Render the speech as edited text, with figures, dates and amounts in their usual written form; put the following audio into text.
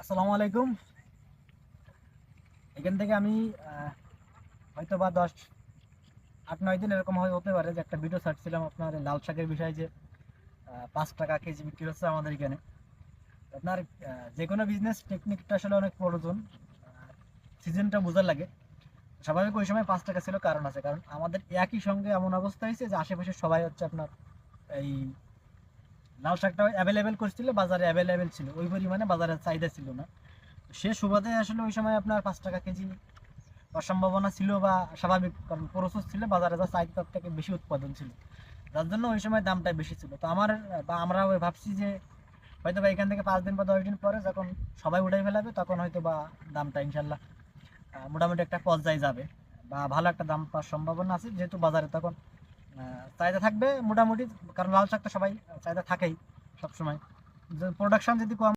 আসসালামু আলাইকুম। এখান থেকে আমি হয়তো বা 8-9 দিন এরকম হতে পারে যে একটা ভিডিও ছাড়ছিলাম আপনার এই লাল শাকের বিষয়ে, যে 5 টাকা কেজি বিক্রি হচ্ছে আমাদের এখানে। আপনার যে কোনো বিজনেস টেকনিকটা আসলে অনেক প্রয়োজন, সিজনটা বোঝার লাগে। স্বাভাবিক ওই সময় 5 টাকা ছিল, কারণ আছে, কারণ আমাদের একই সঙ্গে এমন অবস্থা হয়েছে যে আশেপাশে সবাই হচ্ছে আপনার এই লাল শাকটা অ্যাভেলেবেল করছিল, বাজারে অ্যাভেলেবেল ছিল, ওই পরিমাণে বাজারের চাহিদা ছিল না। সে সুবাদে আসলে ওই সময় আপনার 5 টাকা কেজি সম্ভাবনা ছিল বা স্বাভাবিক, কারণ প্রসেস ছিল, বাজারে যা চাহিদা তার থেকে বেশি উৎপাদন ছিল, যার জন্য ওই সময় দামটা বেশি ছিল। তো আমার বা আমরা ওই ভাবছি যে হয়তো বা এখান থেকে 5 দিন বা 10 দিন পরে যখন সবাই উঠাই ফেলাবে, তখন হয়তো বা দামটা ইনশাল্লাহ মোটামুটি একটা পর্যায়ে যাবে বা ভালো একটা দাম পাওয়ার সম্ভাবনা আছে, যেহেতু বাজারে তখন চাহিদা থাকবে মোটামুটি। কারণ লাল শাক তো সবাই চাহিদা থাকেই সবসময়, প্রোডাকশন যদি কম